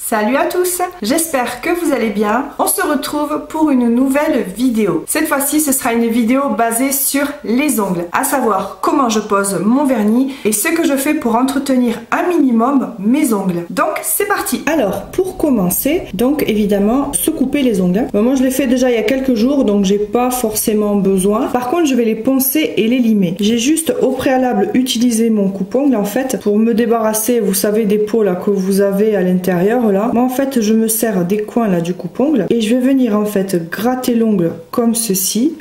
Salut à tous, j'espère que vous allez bien. On se retrouve pour une nouvelle vidéo. Cette fois-ci, ce sera une vidéo basée sur les ongles, à savoir comment je pose mon vernis et ce que je fais pour entretenir un minimum mes ongles. Donc, c'est parti. Alors, pour commencer, donc évidemment, se couper les ongles. Moi, je l'ai fait déjà il y a quelques jours, donc j'ai pas forcément besoin. Par contre, je vais les poncer et les limer. J'ai juste au préalable utilisé mon coupe-ongle en fait pour me débarrasser, vous savez, des peaux là que vous avez à l'intérieur là. Moi en fait je me sers des coins là du coupe-ongle et je vais venir en fait gratter l'ongle comme ceci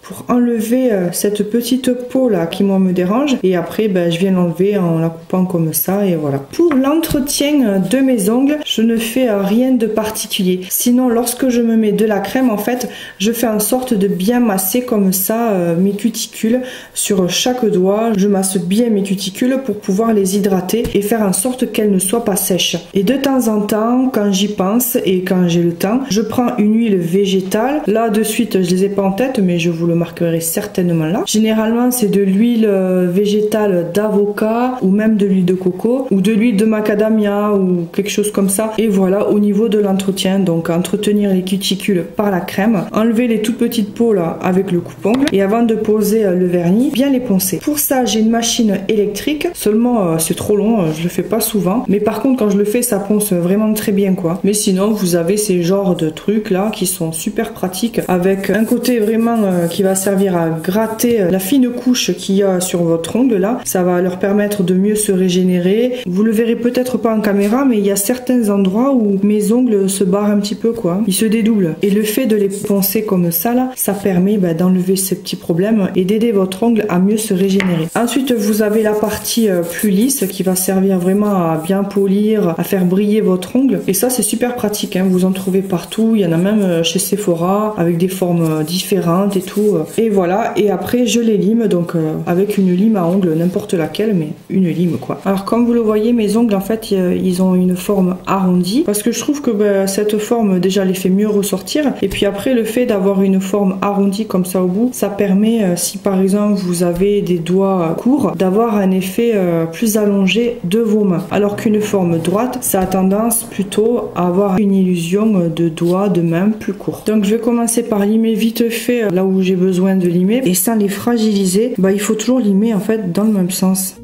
pour enlever cette petite peau là qui moi me dérange, et après je viens l'enlever en la coupant comme ça et voilà. Pour l'entretien de mes ongles, je ne fais rien de particulier. Sinon lorsque je me mets de la crème en fait, je fais en sorte de bien masser comme ça mes cuticules sur chaque doigt. Je masse bien mes cuticules pour pouvoir les hydrater et faire en sorte qu'elles ne soient pas sèches. Et de temps en temps, quand j'y pense et quand j'ai le temps, je prends une huile végétale. Là de suite je les ai pas en tête, mais je vous le marquerai certainement là. Généralement c'est de l'huile végétale d'avocat ou même de l'huile de coco ou de l'huile de macadamia ou quelque chose comme ça. Et voilà, au niveau de l'entretien, donc entretenir les cuticules par la crème, enlever les toutes petites peaux là avec le coupe-ongle et avant de poser le vernis, bien les poncer. Pour ça j'ai une machine électrique, seulement c'est trop long, je le fais pas souvent, mais par contre quand je le fais ça ponce vraiment très bien quoi. Mais sinon vous avez ces genres de trucs là qui sont super pratiques, avec un côté vraiment qui va servir à gratter la fine couche qu'il y a sur votre ongle là. Ça va leur permettre de mieux se régénérer. Vous le verrez peut-être pas en caméra, mais il y a certains endroits où mes ongles se barrent un petit peu quoi. Ils se dédoublent. Et le fait de les poncer comme ça là, ça permet d'enlever ces petits problèmes et d'aider votre ongle à mieux se régénérer. Ensuite vous avez la partie plus lisse qui va servir vraiment à bien polir, à faire briller votre ongle. Et ça c'est super pratique, hein. Vous en trouvez partout. Il y en a même chez Sephora avec des formes différentes et tout. Et voilà, et après je les lime donc avec une lime à ongles, n'importe laquelle, mais une lime quoi. Alors comme vous le voyez, mes ongles en fait ils ont une forme arrondie parce que je trouve que cette forme déjà les fait mieux ressortir, et puis après le fait d'avoir une forme arrondie comme ça au bout, ça permet si par exemple vous avez des doigts courts, d'avoir un effet plus allongé de vos mains, alors qu'une forme droite ça a tendance plutôt à avoir une illusion de doigts de main plus courts. Donc je vais commencer par limer vite fait là où j'ai besoin de limer, et sans les fragiliser, il faut toujours limer en fait dans le même sens.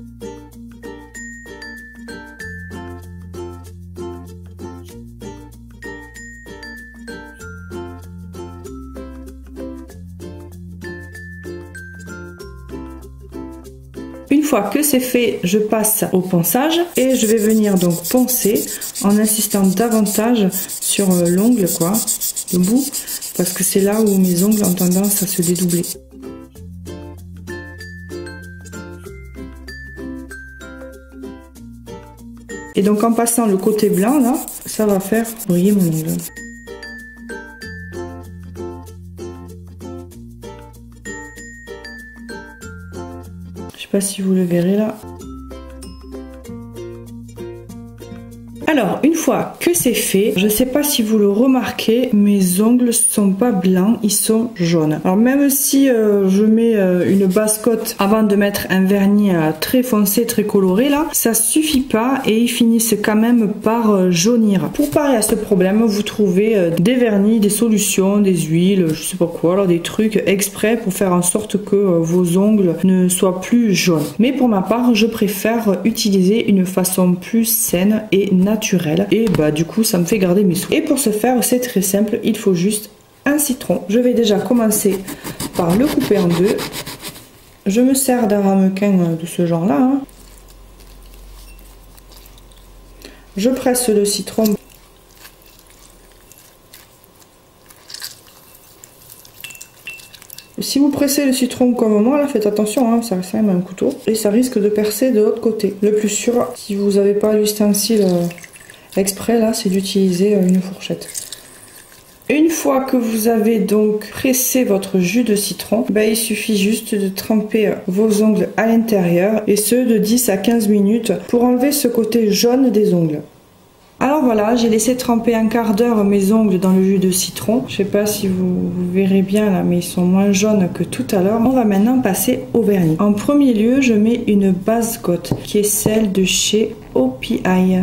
Une fois que c'est fait, je passe au ponçage et je vais venir donc poncer en insistant davantage sur l'ongle quoi, le bout, parce que c'est là où mes ongles ont tendance à se dédoubler. Et donc en passant le côté blanc là, ça va faire briller mon ongle. Je sais pas si vous le verrez là. Alors, une fois que c'est fait, je sais pas si vous le remarquez, mes ongles sont pas blancs, ils sont jaunes. Alors même si je mets une base cote avant de mettre un vernis très foncé, très coloré là, ça suffit pas et ils finissent quand même par jaunir. Pour parer à ce problème, vous trouvez des vernis, des solutions, des huiles, je sais pas quoi, alors des trucs exprès pour faire en sorte que vos ongles ne soient plus jaunes. Mais pour ma part, je préfère utiliser une façon plus saine et naturelle. Et du coup ça me fait garder mes sous. Et pour ce faire c'est très simple, il faut juste un citron. Je vais déjà commencer par le couper en deux. Je me sers d'un ramequin de ce genre là hein. Je presse le citron. Si vous pressez le citron comme moi là, faites attention hein, ça reste quand même un couteau et ça risque de percer de l'autre côté. Le plus sûr, si vous n'avez pas l'ustensile exprès là, c'est d'utiliser une fourchette. Une fois que vous avez donc pressé votre jus de citron, il suffit juste de tremper vos ongles à l'intérieur, et ce de 10 à 15 minutes pour enlever ce côté jaune des ongles. Alors voilà, j'ai laissé tremper un quart d'heure mes ongles dans le jus de citron. Je sais pas si vous verrez bien là, mais ils sont moins jaunes que tout à l'heure. On va maintenant passer au vernis. En premier lieu, je mets une base cote qui est celle de chez OPI.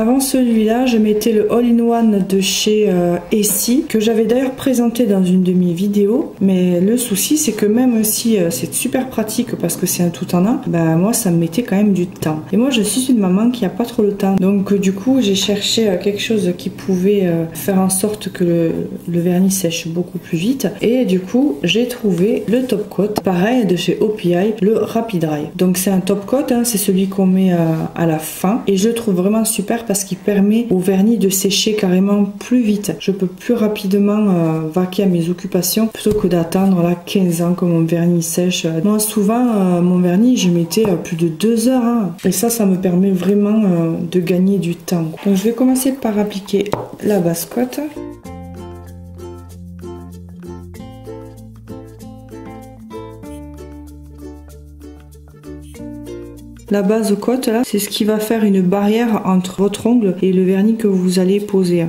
Avant celui-là, je mettais le All-in-One de chez Essie, que j'avais d'ailleurs présenté dans une de mes vidéos. Mais le souci, c'est que même si c'est super pratique parce que c'est un tout en un, bah moi ça me mettait quand même du temps. Et moi je suis une maman qui a pas trop le temps. Donc du coup, j'ai cherché quelque chose qui pouvait faire en sorte que le vernis sèche beaucoup plus vite. Et du coup, j'ai trouvé le top coat, pareil de chez OPI, le Rapid Dry. Donc c'est un top coat, hein, c'est celui qu'on met à la fin. Et je le trouve vraiment super parce qu'il permet au vernis de sécher carrément plus vite. Je peux plus rapidement vaquer à mes occupations plutôt que d'attendre là 15 ans que mon vernis sèche. Moi souvent mon vernis je mettais plus de 2 heures hein. Et ça me permet vraiment de gagner du temps. Donc je vais commencer par appliquer la base coat. La base coat là, c'est ce qui va faire une barrière entre votre ongle et le vernis que vous allez poser.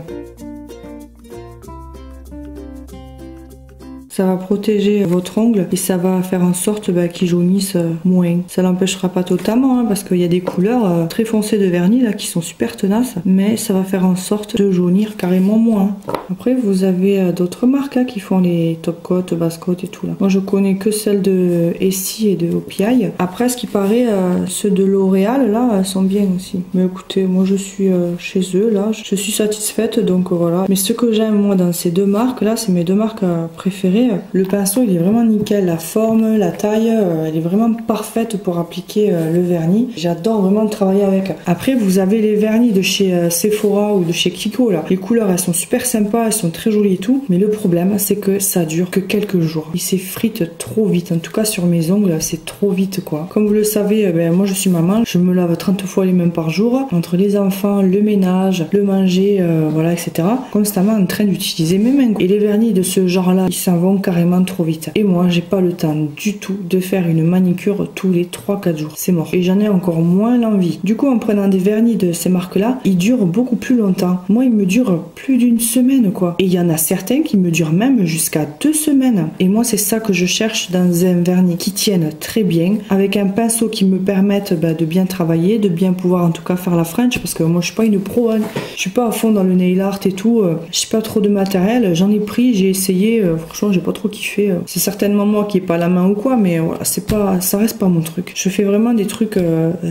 Ça va protéger votre ongle et ça va faire en sorte qu'il jaunisse moins. Ça l'empêchera pas totalement hein, parce qu'il y a des couleurs très foncées de vernis là qui sont super tenaces, mais ça va faire en sorte de jaunir carrément moins. Après vous avez d'autres marques là, qui font les top coat, base coat et tout là. Moi je connais que celles de Essie et de OPI. Après ce qui paraît ceux de L'Oréal là sont bien aussi. Mais écoutez, moi je suis chez eux là, je suis satisfaite donc voilà. Mais ce que j'aime moi dans ces deux marques là, c'est mes deux marques préférées. Le pinceau il est vraiment nickel, la forme, la taille, elle est vraiment parfaite pour appliquer le vernis. J'adore vraiment travailler avec. Après vous avez les vernis de chez Sephora ou de chez Kiko là. Les couleurs elles sont super sympas, elles sont très jolies et tout. Mais le problème c'est que ça dure que quelques jours. Il s'effrite trop vite, en tout cas sur mes ongles c'est trop vite quoi. Comme vous le savez, moi je suis maman, je me lave 30 fois les mains par jour. Entre les enfants, le ménage, le manger, voilà etc. Constamment en train d'utiliser mes mains. Et les vernis de ce genre là, ils s'en vont carrément trop vite. Et moi, j'ai pas le temps du tout de faire une manicure tous les 3-4 jours. C'est mort. Et j'en ai encore moins l'envie. Du coup, en prenant des vernis de ces marques-là, ils durent beaucoup plus longtemps. Moi, ils me durent plus d'une semaine, quoi. Et il y en a certains qui me durent même jusqu'à 2 semaines. Et moi, c'est ça que je cherche dans un vernis qui tienne très bien, avec un pinceau qui me permette de bien travailler, de bien pouvoir en tout cas faire la French, parce que moi, je suis pas une pro. Hein. Je suis pas à fond dans le nail art et tout. Je sais pas trop de matériel. J'en ai pris, j'ai essayé. Franchement, j'ai pas trop kiffé. C'est certainement moi qui ai pas la main ou quoi, mais voilà, c'est pas, ça reste pas mon truc. Je fais vraiment des trucs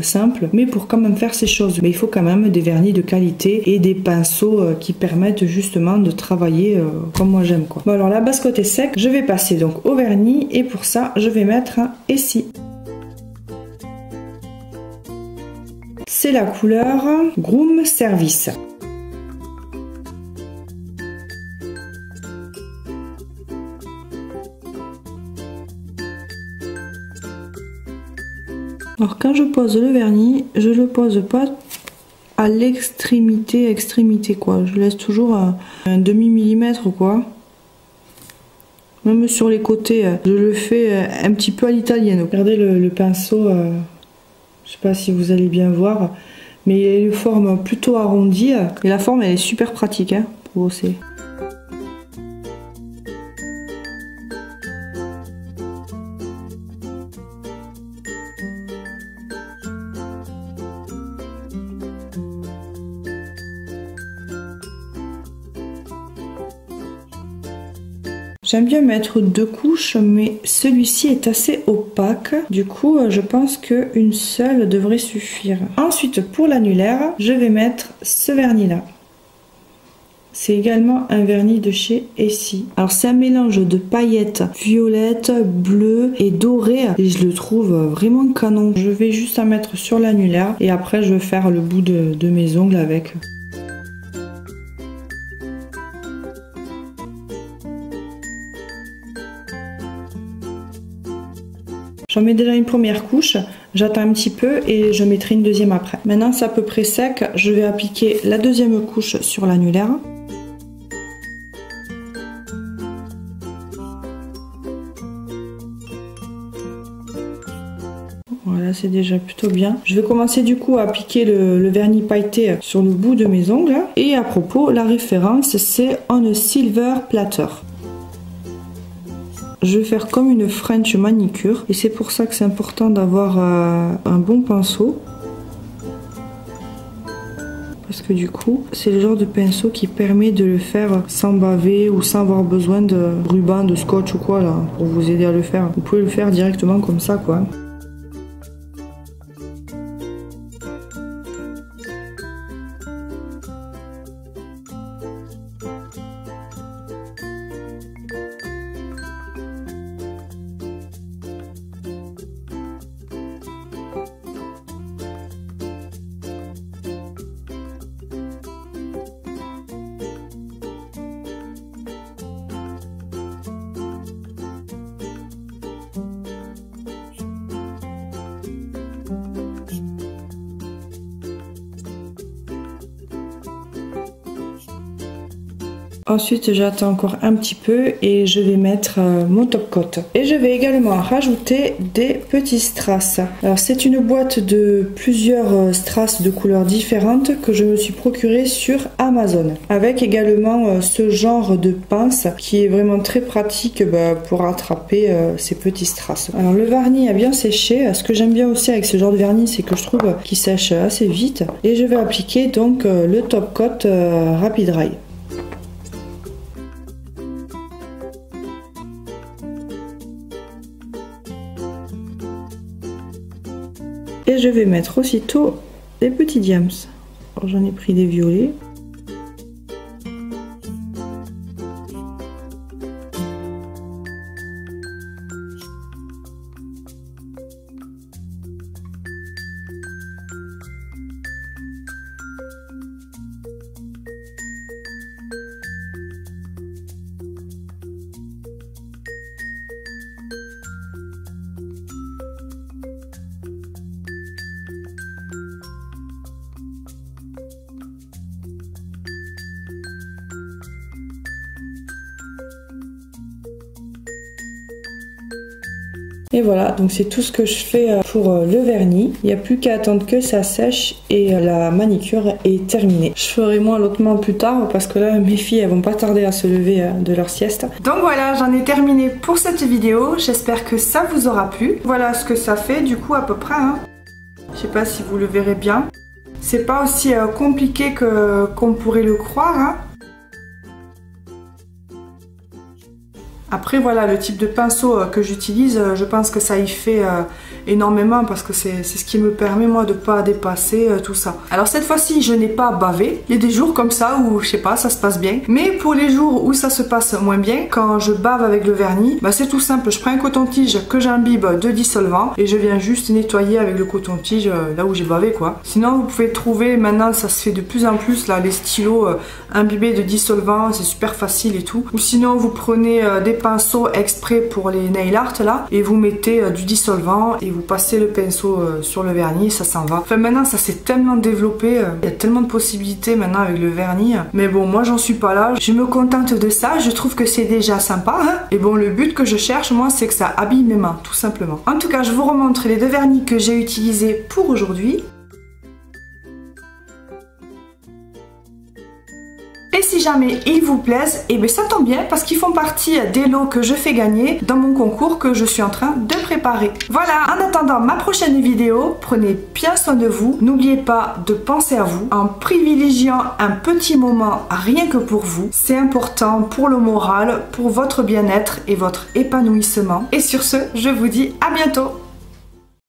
simples, mais pour quand même faire ces choses, mais il faut quand même des vernis de qualité et des pinceaux qui permettent justement de travailler comme moi j'aime quoi. Bon alors la base côté sec, je vais passer donc au vernis et pour ça je vais mettre un Essie. C'est la couleur Groom Service. Alors quand je pose le vernis, je le pose pas à l'extrémité quoi. Je laisse toujours un demi-millimètre quoi. Même sur les côtés, je le fais un petit peu à l'italienne. Regardez le pinceau, je sais pas si vous allez bien voir, mais il a une forme plutôt arrondie et la forme elle est super pratique hein, pour bosser. J'aime bien mettre 2 couches, mais celui-ci est assez opaque. Du coup, je pense qu'une seule devrait suffire. Ensuite, pour l'annulaire, je vais mettre ce vernis-là. C'est également un vernis de chez Essie. Alors, c'est un mélange de paillettes violettes, bleues et dorées. Et je le trouve vraiment canon. Je vais juste en mettre sur l'annulaire. Et après, je vais faire le bout de mes ongles avec. J'en mets déjà une première couche, j'attends un petit peu et je mettrai une deuxième après. Maintenant c'est à peu près sec, je vais appliquer la deuxième couche sur l'annulaire. Voilà, c'est déjà plutôt bien. Je vais commencer du coup à appliquer le vernis pailleté sur le bout de mes ongles. Et à propos, la référence c'est On a Silver Platter. Je vais faire comme une French manicure et c'est pour ça que c'est important d'avoir un bon pinceau. Parce parce que du coup c'est le genre de pinceau qui permet de le faire sans baver ou sans avoir besoin de ruban, de scotch ou quoi là pour vous aider à le faire. Vous pouvez le faire directement comme ça quoi. Ensuite j'attends encore un petit peu et je vais mettre mon top coat. Et je vais également rajouter des petits strass. Alors c'est une boîte de plusieurs strass de couleurs différentes que je me suis procurée sur Amazon. Avec également ce genre de pince qui est vraiment très pratique pour attraper ces petits strass. Alors le vernis a bien séché. Ce que j'aime bien aussi avec ce genre de vernis, c'est que je trouve qu'il sèche assez vite. Et je vais appliquer donc le top coat Rapid Dry. Et je vais mettre aussitôt des petits diams. Alors j'en ai pris des violets. Et voilà, donc c'est tout ce que je fais pour le vernis. Il n'y a plus qu'à attendre que ça sèche et la manicure est terminée. Je ferai moins l'autrement plus tard parce que là mes filles elles vont pas tarder à se lever de leur sieste. Donc voilà, j'en ai terminé pour cette vidéo. J'espère que ça vous aura plu. Voilà ce que ça fait du coup à peu près. Je sais pas si vous le verrez bien. C'est pas aussi compliqué qu'on pourrait le croire. Après voilà, le type de pinceau que j'utilise, je pense que ça y fait énormément parce que c'est ce qui me permet moi de pas dépasser tout ça. Alors cette fois-ci je n'ai pas bavé, il y a des jours comme ça où je sais pas, ça se passe bien. Mais pour les jours où ça se passe moins bien, quand je bave avec le vernis, c'est tout simple, je prends un coton-tige que j'imbibe de dissolvant et je viens juste nettoyer avec le coton-tige là où j'ai bavé quoi. Sinon vous pouvez trouver, maintenant ça se fait de plus en plus là, les stylos imbibés de dissolvant, c'est super facile et tout. Ou sinon vous prenez des pinceaux exprès pour les nail art là et vous mettez du dissolvant et vous passez le pinceau sur le vernis, ça s'en va. Enfin maintenant ça s'est tellement développé, il y a tellement de possibilités maintenant avec le vernis, mais bon moi j'en suis pas là, je me contente de ça, je trouve que c'est déjà sympa et bon le but que je cherche moi c'est que ça habille mes mains tout simplement. En tout cas je vous remontre les deux vernis que j'ai utilisés pour aujourd'hui. Et si jamais ils vous plaisent, et bien ça tombe bien parce qu'ils font partie des lots que je fais gagner dans mon concours que je suis en train de préparer. Voilà, en attendant ma prochaine vidéo, prenez bien soin de vous. N'oubliez pas de penser à vous en privilégiant un petit moment rien que pour vous. C'est important pour le moral, pour votre bien-être et votre épanouissement. Et sur ce, je vous dis à bientôt.